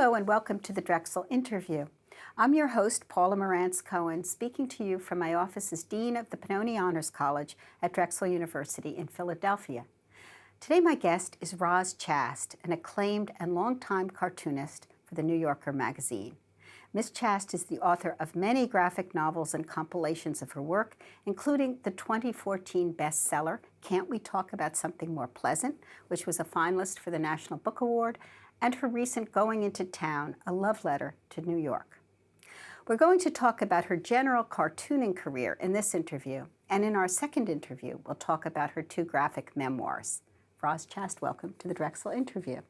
Hello and welcome to the Drexel interview. I'm your host, Paula Marantz Cohen, speaking to you from my office as Dean of the Pennoni Honors College at Drexel University in Philadelphia. Today my guest is Roz Chast, an acclaimed and longtime cartoonist for the New Yorker magazine. Ms. Chast is the author of many graphic novels and compilations of her work, including the 2014 bestseller, Can't We Talk About Something More Pleasant, which was a finalist for the National Book Award, and her recent Going Into Town, a love letter to New York. We're going to talk about her general cartooning career in this interview, and in our second interview, we'll talk about her two graphic memoirs. Roz Chast, welcome to the Drexel interview.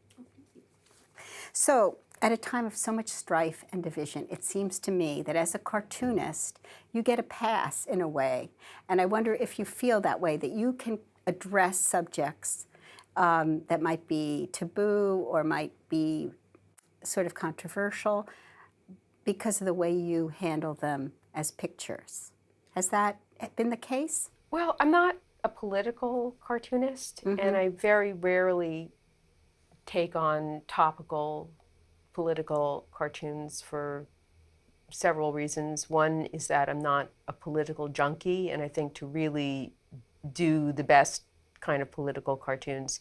So, at a time of so much strife and division, it seems to me that as a cartoonist, you get a pass in a way. And I wonder if you feel that way, that you can address subjects that might be taboo or might be sort of controversial because of the way you handle them as pictures. Has that been the case? Well, I'm not a political cartoonist, and I very rarely take on topical political cartoons for several reasons. One is that I'm not a political junkie, and I think to really do the best kind of political cartoons,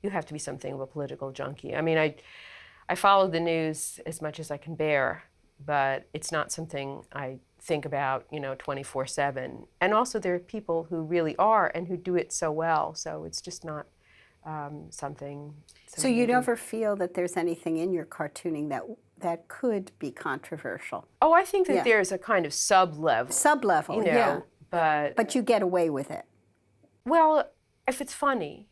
you have to be something of a political junkie. I mean, I follow the news as much as I can bear, but it's not something I think about, 24/7. And also there are people who really are and who do it so well, so it's just not something. So you never feel that there's anything in your cartooning that could be controversial? Oh, I think that there's a kind of sub-level. Sub-level, yeah. But you get away with it. Well, if it's funny,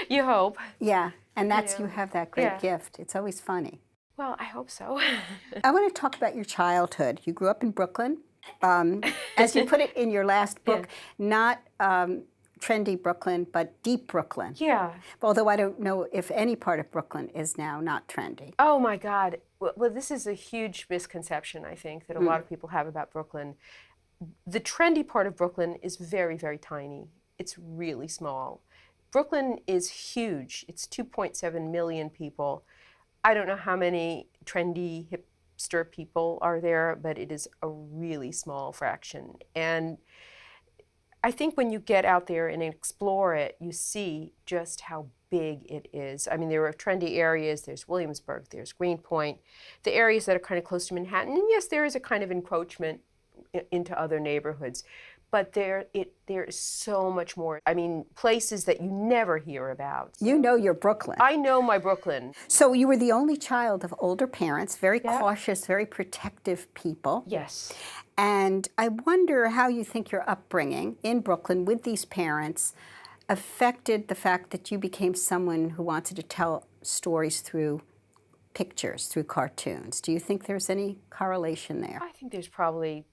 you hope. Yeah, and you have that great gift. It's always funny. Well, I hope so. I want to talk about your childhood. You grew up in Brooklyn. As you put it in your last book, not trendy Brooklyn, but deep Brooklyn. Yeah. Although I don't know if any part of Brooklyn is now not trendy. Oh my God. Well, this is a huge misconception, I think, that a lot of people have about Brooklyn. The trendy part of Brooklyn is very, very tiny. It's really small. Brooklyn is huge. It's 2.7 million people. I don't know how many trendy hipster people are there, but it is a really small fraction. And I think when you get out there and explore it, you see just how big it is. I mean, there are trendy areas. There's Williamsburg, there's Greenpoint, the areas that are kind of close to Manhattan. And yes, there is a kind of encroachment into other neighborhoods. But there is so much more. I mean, places that you never hear about. So. You know your Brooklyn. I know my Brooklyn. So you were the only child of older parents, very cautious, very protective people. Yes. And I wonder how you think your upbringing in Brooklyn with these parents affected the fact that you became someone who wanted to tell stories through pictures, through cartoons. Do you think there's any correlation there? I think there's probably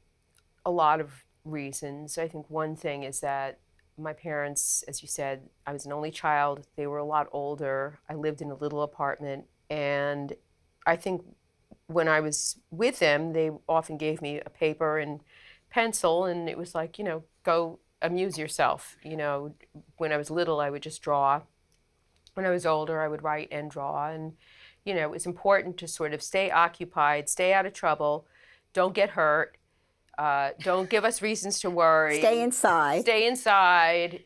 a lot of reasons. I think one thing is that my parents, as you said, I was an only child. They were a lot older. I lived in a little apartment, and I think when I was with them, they often gave me a paper and pencil, and it was like, go amuse yourself. When I was little, I would just draw. When I was older, I would write and draw, and it was important to sort of stay occupied, stay out of trouble, don't get hurt. Don't give us reasons to worry. Stay inside. Stay inside,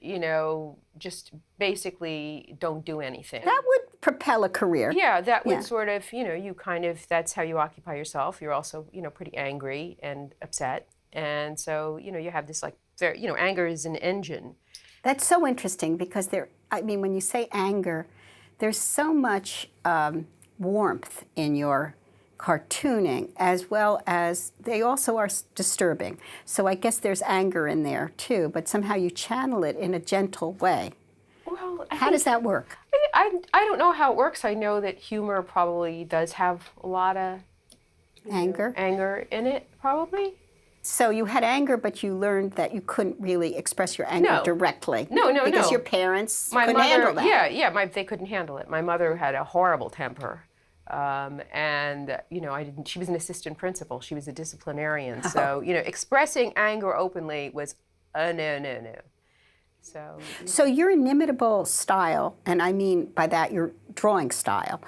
just basically don't do anything. That would propel a career. Yeah, that would sort of, you kind of, that's how you occupy yourself. You're also, pretty angry and upset. And so, you have this very, anger is an engine. That's so interesting because when you say anger, there's so much warmth in your cartooning, as well as they also are disturbing. So I guess there's anger in there too, but somehow you channel it in a gentle way. Well, how does that work? I don't know how it works. I know that humor probably does have a lot of anger in it, probably. So you had anger, but you learned that you couldn't really express your anger directly. No. Because your parents couldn't handle that. They couldn't handle it. My mother had a horrible temper. And she was an assistant principal. She was a disciplinarian. So, expressing anger openly was a no. So your inimitable style, and I mean by that your drawing style,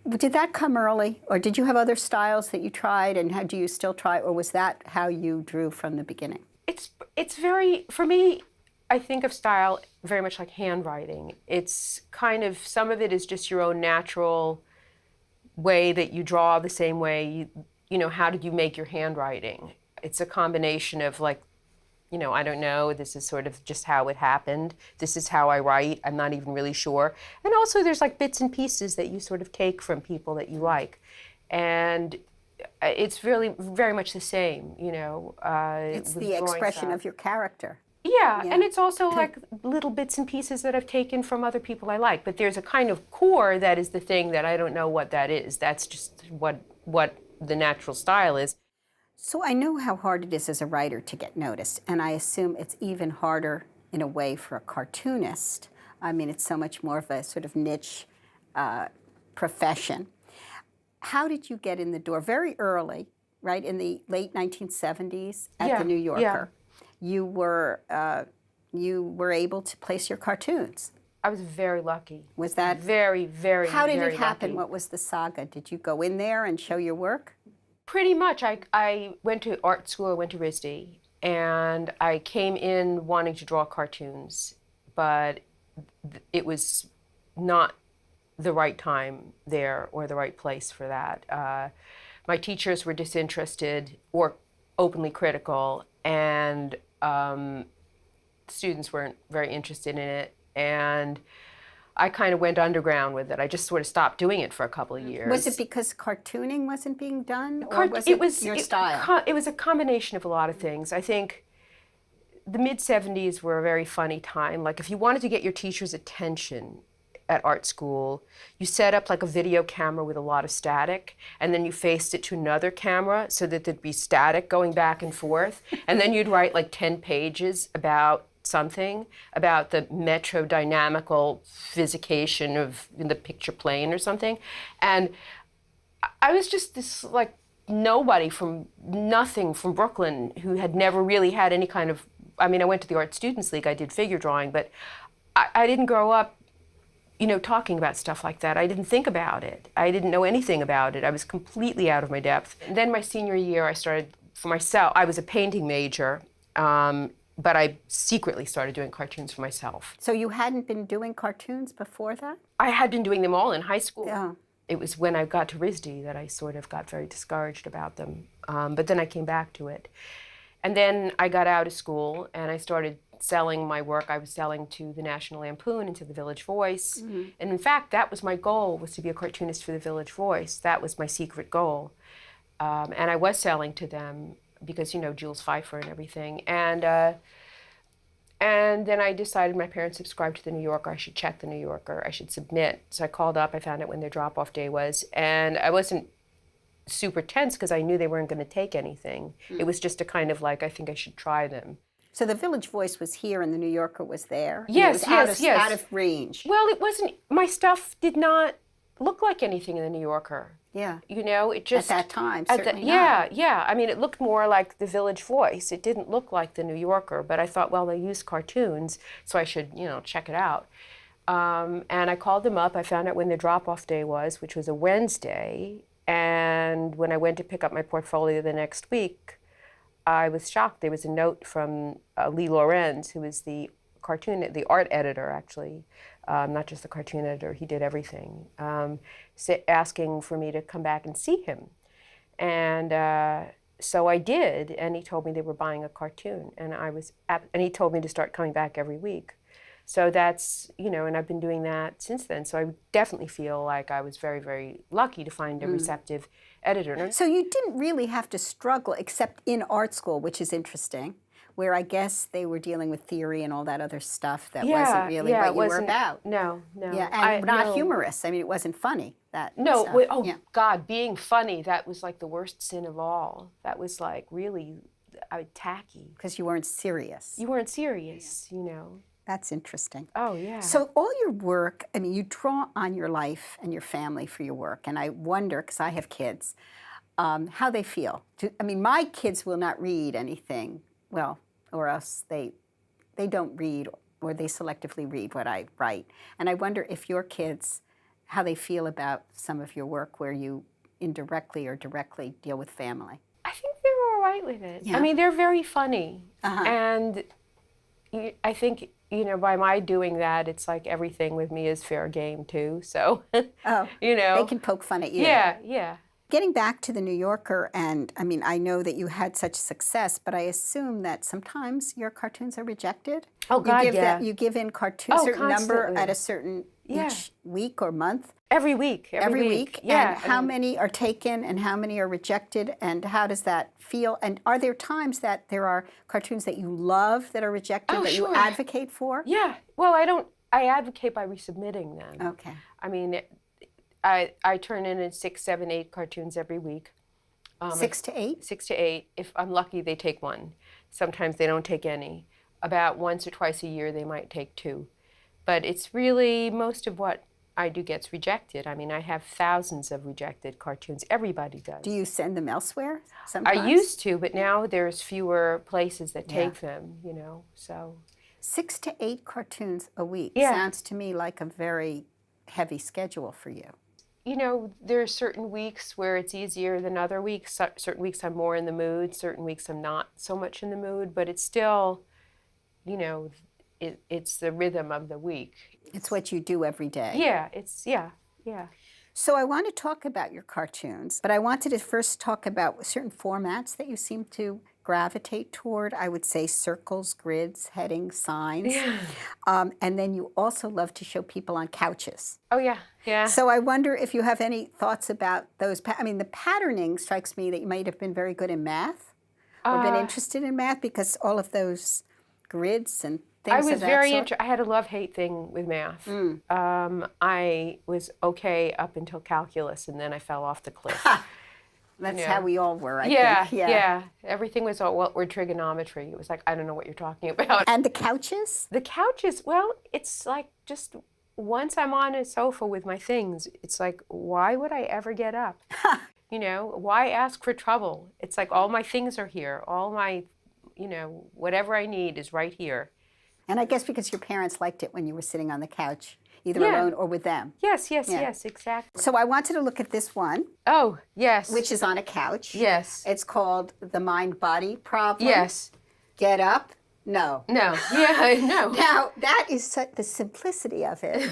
Did that come early, or did you have other styles that you tried, and how do you still try, or was that how you drew from the beginning? It's very, for me, I think of style very much like handwriting. It's kind of, some of it is just your own natural way that you draw the same way, you know, how did you make your handwriting? It's a combination of like, you know, I don't know, this is sort of just how it happened. This is how I write, I'm not even really sure. And also there's like bits and pieces that you sort of take from people that you like. And it's really very much the same, you know. It's the expression of your character. Yeah, and it's also like little bits and pieces that I've taken from other people I like. But there's a kind of core that is the thing that I don't know what that is. That's just what the natural style is. So I know how hard it is as a writer to get noticed, and I assume it's even harder in a way for a cartoonist. I mean, it's so much more of a sort of niche profession. How did you get in the door? Very early, right, in the late 1970s at the New Yorker. Yeah. You were able to place your cartoons. I was very lucky. Was that very, very? How did very it happen? lucky. What was the saga? Did you go in there and show your work? Pretty much. I went to art school. I went to RISD, and I came in wanting to draw cartoons, but it was not the right time there or the right place for that. My teachers were disinterested or openly critical, and students weren't very interested in it, and I kind of went underground with it. I just sort of stopped doing it for a couple of years. Was it because cartooning wasn't being done, or was it your style? It was a combination of a lot of things. I think the mid-'70s were a very funny time. Like if you wanted to get your teacher's attention at art school, you set up like a video camera with a lot of static, and then you faced it to another camera so that there'd be static going back and forth, and then you'd write like 10 pages about something, about the metrodynamical physication of the picture plane or something. And I was just this like nobody from nothing from Brooklyn who had never really had any kind of, I mean, I went to the Art Students League, I did figure drawing, but I didn't grow up, you know, talking about stuff like that. I didn't think about it. I didn't know anything about it. I was completely out of my depth. And then my senior year, I started for myself. I was a painting major, but I secretly started doing cartoons for myself. So you hadn't been doing cartoons before that? I had been doing them all in high school. Yeah. It was when I got to RISD that I sort of got very discouraged about them. But then I came back to it. And then I got out of school and I started selling my work. I was selling to the National Lampoon and to the Village Voice. Mm-hmm. And in fact, that was my goal, was to be a cartoonist for the Village Voice. That was my secret goal. And I was selling to them because, you know, Jules Pfeiffer and everything. And then I decided, my parents subscribed to the New Yorker, I should check the New Yorker, I should submit. So I called up, I found out when their drop-off day was, and I wasn't super tense because I knew they weren't going to take anything. It was just a kind of like, I think I should try them. So the Village Voice was here and the New Yorker was there? Yes, yes. Out of range. Well, it wasn't, my stuff did not look like anything in the New Yorker. Yeah. You know, it just... At that time, certainly not. Yeah, yeah. I mean, it looked more like the Village Voice. It didn't look like the New Yorker, but I thought, well, they use cartoons, so I should, you know, check it out. And I called them up. I found out when their drop-off day was, which was a Wednesday. And when I went to pick up my portfolio the next week, I was shocked. There was a note from Lee Lorenz, who is the art editor, actually, not just the cartoon editor. He did everything, asking for me to come back and see him. And so I did, and he told me they were buying a cartoon, and and he told me to start coming back every week. So that's, you know, and I've been doing that since then. So I definitely feel like I was very, very lucky to find a receptive editor. So you didn't really have to struggle, except in art school, which is interesting, where I guess they were dealing with theory and all that other stuff that wasn't really what you were about. No. Yeah, and not humorous. I mean, it wasn't funny. God, being funny, that was like the worst sin of all. That was like really tacky. Because you weren't serious. You weren't serious, you know. That's interesting. Oh, yeah. So all your work, I mean, you draw on your life and your family for your work, and I wonder, because I have kids, how they feel. I mean, my kids will not read anything, well, or else they don't read, or they selectively read what I write. And I wonder if your kids how they feel about some of your work where you indirectly or directly deal with family. I think they're all right with it. Yeah. I mean, they're very funny. Uh-huh. And I think, by my doing that, it's like everything with me is fair game too. So, Oh, they can poke fun at you. Yeah, yeah. Getting back to the New Yorker, and I mean, I know that you had such success, but I assume that sometimes your cartoons are rejected. Oh, God, yeah. You give in cartoons, certain number constantly. at a certain each week or month. Every week. Every week. Yeah. And how many are taken and how many are rejected, and how does that feel? And are there times that there are cartoons that you love that are rejected that you advocate for? Yeah. Well, I advocate by resubmitting them. Okay. I mean, I turn in 6, 7, 8 cartoons every week. 6 to 8? 6 to 8. If I'm lucky, they take one. Sometimes they don't take any. About once or twice a year, they might take 2. But it's really most of what I do gets rejected. I mean, I have thousands of rejected cartoons. Everybody does. Do you send them elsewhere sometimes? I used to, but now there's fewer places that take them, so. 6 to 8 cartoons a week sounds to me like a very heavy schedule for you. There are certain weeks where it's easier than other weeks. Certain weeks I'm more in the mood. Certain weeks I'm not so much in the mood. But it's still, it's the rhythm of the week. It's what you do every day. Yeah, yeah. So I want to talk about your cartoons, but I wanted to first talk about certain formats that you seem to gravitate toward. I would say circles, grids, headings, signs. Yeah. And then you also love to show people on couches. Oh, yeah, yeah. So I wonder if you have any thoughts about those. I mean, the patterning strikes me that you might have been very good in math or been interested in math, because all of those grids and things I was of that very sort. I had a love-hate thing with math. I was okay up until calculus, and then I fell off the cliff. That's how we all were, I think. Yeah. Everything was all word trigonometry. It was like, I don't know what you're talking about. And the couches? The couches, well, it's like just once I'm on a sofa with my things, it's like, why would I ever get up? Why ask for trouble? It's like all my things are here. All my, whatever I need is right here. And I guess because your parents liked it when you were sitting on the couch, either alone or with them. Yes, exactly. So I wanted to look at this one. Oh, yes. Which is on a couch. Yes. It's called The Mind-Body Problem. Yes. Get up? No. No. Yeah, no. Now, that is the simplicity of it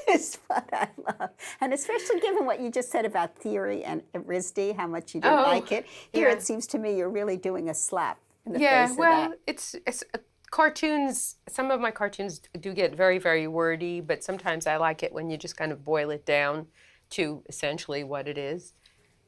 is what I love. And especially given what you just said about theory and RISD, how much you didn't like it. Here it seems to me you're really doing a slap in the face of that. It's cartoons, some of my cartoons do get very, very wordy, but sometimes I like it when you just kind of boil it down to essentially what it is.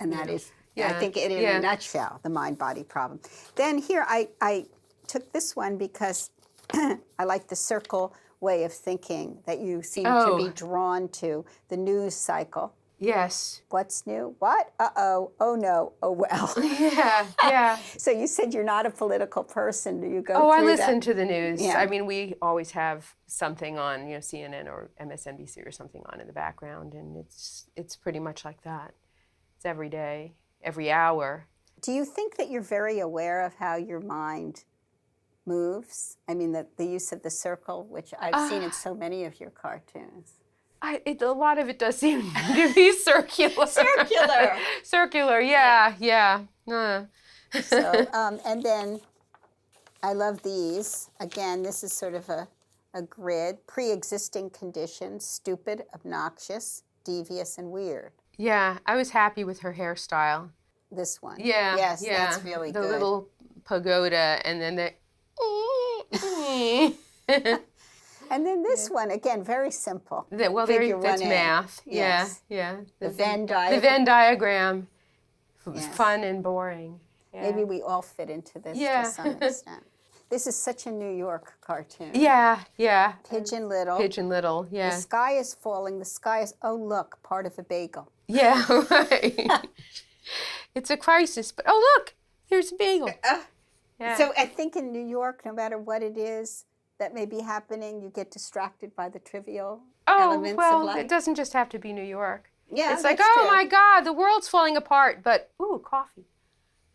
And that is, I think it in a nutshell, the mind-body problem. Then here, I took this one because I like the circle way of thinking that you seem to be drawn to, the news cycle. Yes. What's new? What? Uh-oh. Oh, no. Oh, well. Yeah. So you said you're not a political person. Do you go through I listen to the news. Yeah. I mean, we always have something on, CNN or MSNBC or something on in the background, and it's pretty much like that. It's every day, every hour. Do you think that you're very aware of how your mind moves? I mean, the use of the circle, which I've seen in so many of your cartoons. A lot of it does seem to be circular. Circular, yeah. So, and then I love these. Again, this is sort of a grid. Pre-existing conditions: stupid, obnoxious, devious, and weird. Yeah, I was happy with her hairstyle. This one. Yeah. Yes, that's really good. The little pagoda, and then the... And then this one, again, very simple. That's math. Yes. Yeah. The Venn diagram. The Venn diagram. Fun and boring. Yeah. Maybe we all fit into this to some extent. This is such a New York cartoon. Yeah. Pigeon Little. Yeah. The sky is falling. The sky is, oh, look, part of a bagel. Yeah, right. It's a crisis, but oh, look, there's a bagel. So I think in New York, no matter what it is that may be happening, you get distracted by the trivial elements of life. It doesn't just have to be New York. Yeah, it's like, oh my God, the world's falling apart, but ooh, coffee.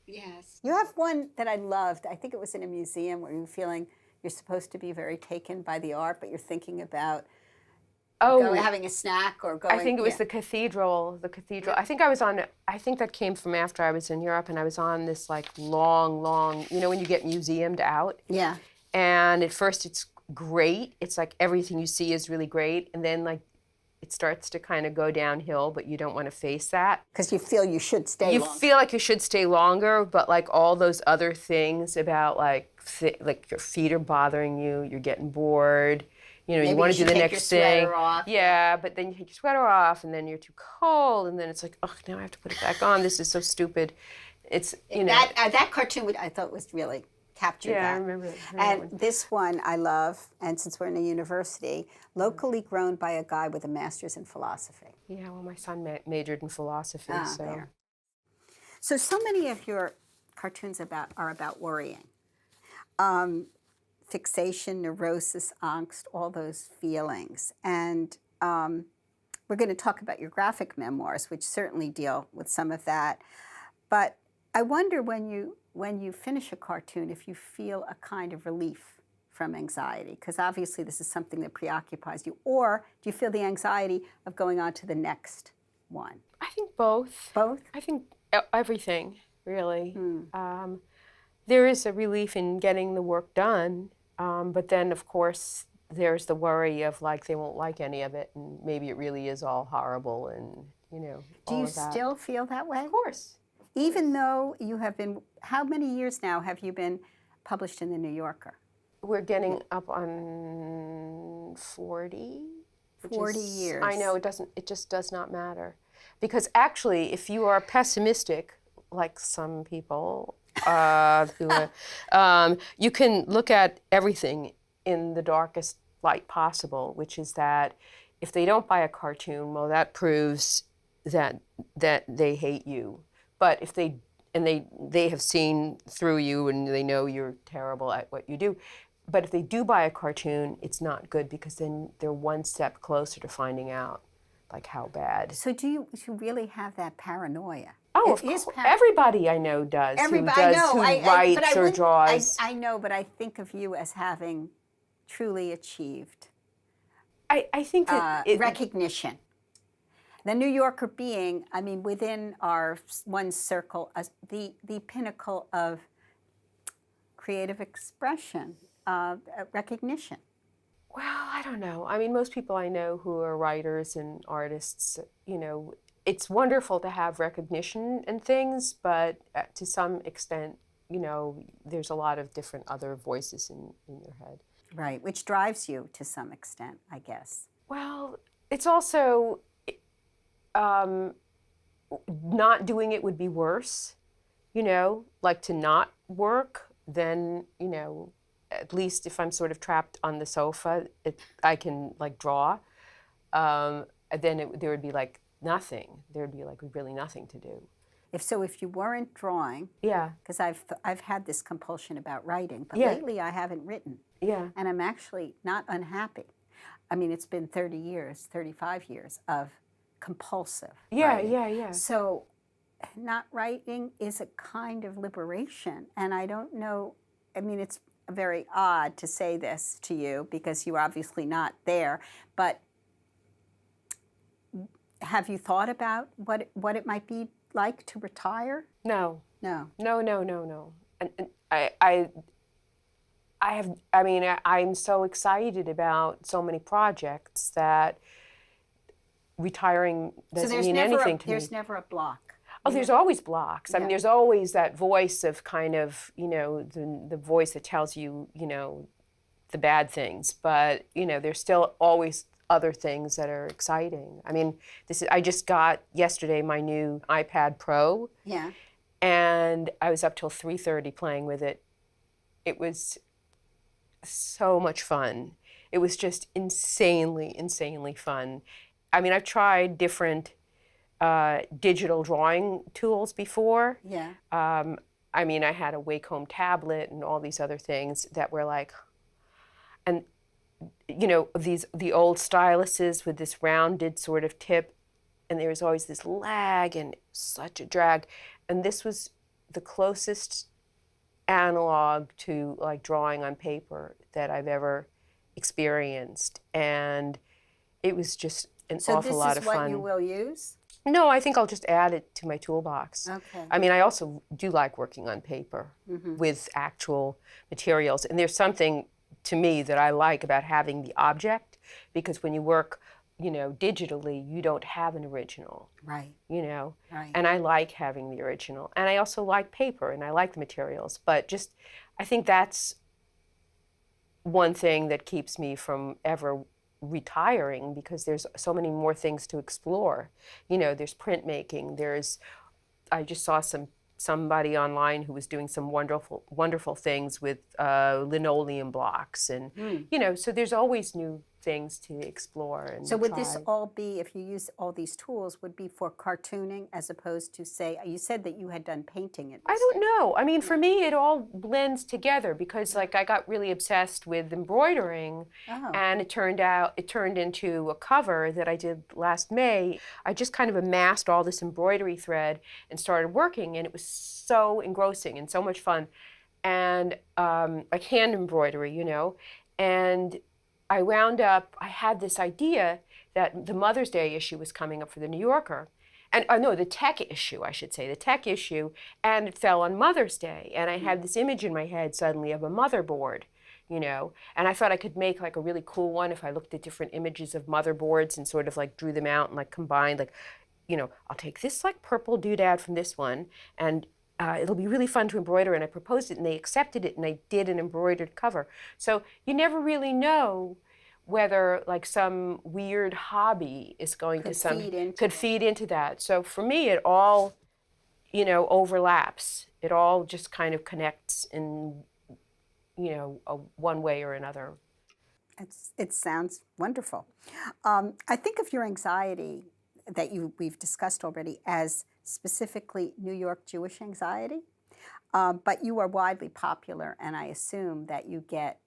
Yes. You have one that I loved. I think it was in a museum where you're feeling you're supposed to be very taken by the art, but you're thinking about Oh, having a snack or going. I think it was the cathedral. The cathedral. I think I was on. I think that came from after I was in Europe, and I was on this like long. You know when you get museumed out. Yeah. And at first it's great. It's like everything you see is really great, and then like it starts to kind of go downhill, but you don't want to face that. Because you feel you should stay You longer. feel like you should stay longer, but like all those other things about like your feet are bothering you, you're getting bored. You know, Maybe you want to do the take next your thing. sweater off. Yeah, but then you take your sweater off, and then you're too cold, and then it's like, oh, now I have to put it back on. This is so stupid. It's that cartoon I thought was really captured. Yeah, that. I remember that. And this one I love, and since we're in a university, locally grown by a guy with a master's in philosophy. Yeah, well, my son majored in philosophy, so. There. So many of your cartoons are about worrying. Fixation, neurosis, angst, all those feelings. And we're going to talk about your graphic memoirs, which certainly deal with some of that. But I wonder when you finish a cartoon if you feel a kind of relief from anxiety, because obviously this is something that preoccupies you, or do you feel the anxiety of going on to the next one? I think both. Both? I think everything, really. There is a relief in getting the work done, but then, of course, there's the worry of, like, they won't like any of it, and maybe it really is all horrible, and, you know, Do all you of that. still feel that way? Of course. Even though you have been, how many years now have you been published in the New Yorker? We're getting up on 40. 40 years. I know, it just does not matter. Because actually, if you are pessimistic, like some people, you can look at everything in the darkest light possible, which is that if they don't buy a cartoon, well, that proves that they hate you. But if they have seen through you and they know you're terrible at what you do. But if they do buy a cartoon, it's not good because then they're one step closer to finding out like how bad. So do you really have that paranoia? Oh, of course. Everybody I know does. Everybody, who writes or draws. I know, but I think of you as having truly achieved I think that recognition. The New Yorker being, I mean, within our one circle, the pinnacle of creative expression, recognition. Well, I don't know. I mean, most people I know who are writers and artists, you know, it's wonderful to have recognition and things, but to some extent, you know, there's a lot of different other voices in your head. Right, which drives you to some extent, I guess. Well, it's also, not doing it would be worse, you know, like to not work, then, you know, at least if I'm sort of trapped on the sofa, I can like draw. Then there would be like nothing. There would be like really nothing to do. If you weren't drawing, yeah, because I've had this compulsion about writing, but yeah. lately I haven't written. Yeah, and I'm actually not unhappy. I mean, it's been 30 years, 35 years of compulsive writing. Yeah. So not writing is a kind of liberation, and I don't know. I mean, it's very odd to say this to you because you're obviously not there, but have you thought about what it might be like to retire? No. No. And I'm so excited about so many projects that retiring doesn't mean anything to me. There's never a block. Oh, there's always blocks. I mean, Yeah. there's always that voice of kind of, you know, the voice that tells you, you know, the bad things. But, you know, there's still always other things that are exciting. I mean, I just got yesterday my new iPad Pro. Yeah. And I was up till 3:30 playing with it. It was so much fun. It was just insanely fun. I mean, I've tried different digital drawing tools before. Yeah. I mean, I had a Wacom tablet and all these other things that were like, and you know, the old styluses with this rounded sort of tip, and there was always this lag and such a drag. And this was the closest analog to like drawing on paper that I've ever experienced. And it was just an So awful lot of this is what fun. you will use? No, I think I'll just add it to my toolbox. Okay. I mean, I also do like working on paper with actual materials. And there's something to me that I like about having the object, because when you work, you know, digitally, you don't have an original. Right. You know, Right. and I like having the original. And I also like paper and I like the materials. But just, I think that's one thing that keeps me from ever retiring, because there's so many more things to explore. You know, there's printmaking, I just saw somebody online who was doing some wonderful things with linoleum blocks, and you know, so there's always new things to explore and So would try. this all be, if you use all these tools, would be for cartooning as opposed to, say, you said that you had done painting it. I don't know. I mean, for me, it all blends together, because like I got really obsessed with embroidering, and it turned into a cover that I did last May. I just kind of amassed all this embroidery thread and started working, and it was so engrossing and so much fun, and like hand embroidery, you know, and I had this idea that the Mother's Day issue was coming up for the New Yorker. And no, the tech issue, I should say, the tech issue, and it fell on Mother's Day. And I had this image in my head suddenly of a motherboard, you know, and I thought I could make like a really cool one if I looked at different images of motherboards and sort of like drew them out and like combined, like, you know, I'll take this like purple doodad from this one, and it'll be really fun to embroider. And I proposed it, and they accepted it, and I did an embroidered cover. So you never really know whether like some weird hobby is going could feed into that. So for me, it all, you know, overlaps. It all just kind of connects in, you know, one way or another. It sounds wonderful. I think of your anxiety that we've discussed already as specifically New York Jewish anxiety, but you are widely popular, and I assume that you get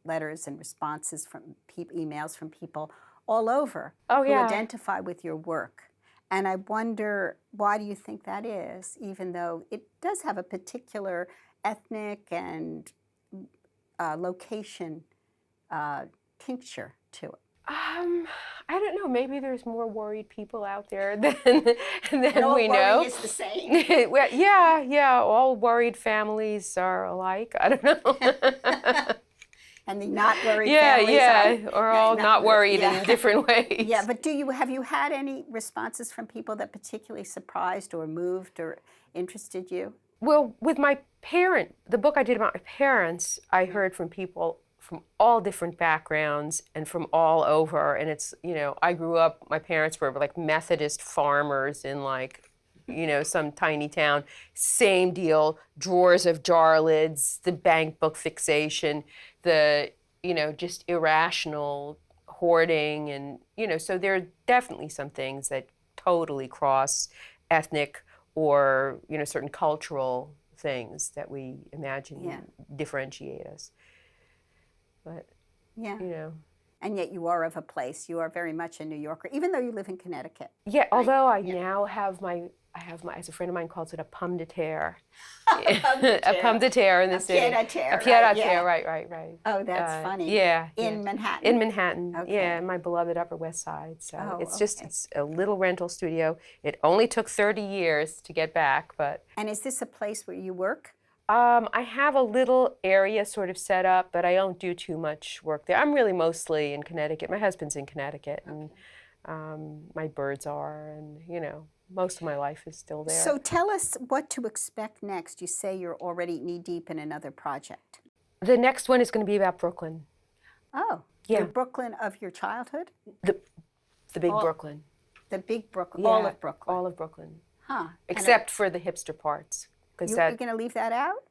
letters and responses from emails from people all over who identify with your work. And I wonder, why do you think that is, even though it does have a particular ethnic and location tincture to it? I don't know. Maybe there's more worried people out there than all we know. Worry is the same. Well, yeah. All worried families are alike. I don't know. And the not worried families are all not worried in different ways. Yeah, but have you had any responses from people that particularly surprised or moved or interested you? Well, with the book I did about my parents, I heard from people from all different backgrounds and from all over. And it's, you know, I grew up, my parents were like Methodist farmers in like, you know, some tiny town. Same deal, drawers of jar lids, the bank book fixation, the, you know, just irrational hoarding. And, you know, so there are definitely some things that totally cross ethnic or, you know, certain cultural things that we imagine differentiate us. But, you know. And yet you are of a place. You are very much a New Yorker, even though you live in Connecticut. Yeah, although I now have as a friend of mine calls it a pomme de terre. A pomme de terre in the city. A pied-à-terre. A pied-à-terre, right. Oh, that's funny. Yeah. In Manhattan? In Manhattan, okay. Yeah, in my beloved Upper West Side. So it's a little rental studio. It only took 30 years to get back, but. And is this a place where you work? I have a little area sort of set up, but I don't do too much work there. I'm really mostly in Connecticut. My husband's in Connecticut, and my birds are, and, you know, most of my life is still there. So tell us what to expect next. You say you're already knee-deep in another project. The next one is going to be about Brooklyn. Oh, the Brooklyn of your childhood? The big Brooklyn. The big Brooklyn, yeah, all of Brooklyn. All of Brooklyn. Huh. Except for the hipster parts. You're going to leave that out?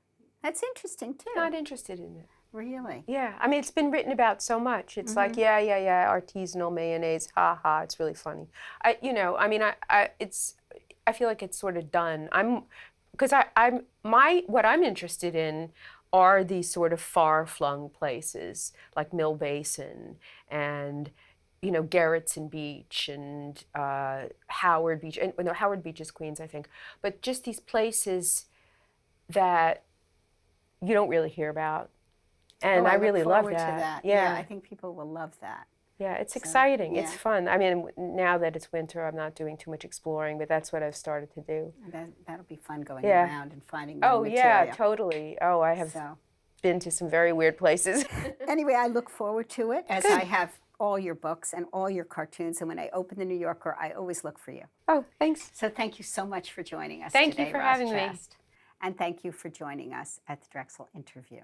That's interesting, too. Not interested in it. Really? Yeah. I mean, it's been written about so much. It's like, artisanal mayonnaise, ha, it's really funny. I feel like it's sort of done. What I'm interested in are these sort of far-flung places, like Mill Basin and, you know, Gerritsen Beach and Howard Beach. And no, Howard Beach is Queens, I think. But just these places that you don't really hear about. And I really love that. Yeah, I think people will love that. Yeah, it's So, exciting. It's yeah. fun. I mean, now that it's winter, I'm not doing too much exploring, but that's what I've started to do. That'll be fun going Yeah. around and finding new Oh, material. yeah, totally. Oh, I have So been to some very weird places. anyway, I look forward to it as Good. I have all your books and all your cartoons. And when I open the New Yorker, I always look for you. Oh, thanks. So thank you so much for joining us Thank today, you for Roz having me. Chast. And thank you for joining us at the Drexel interview.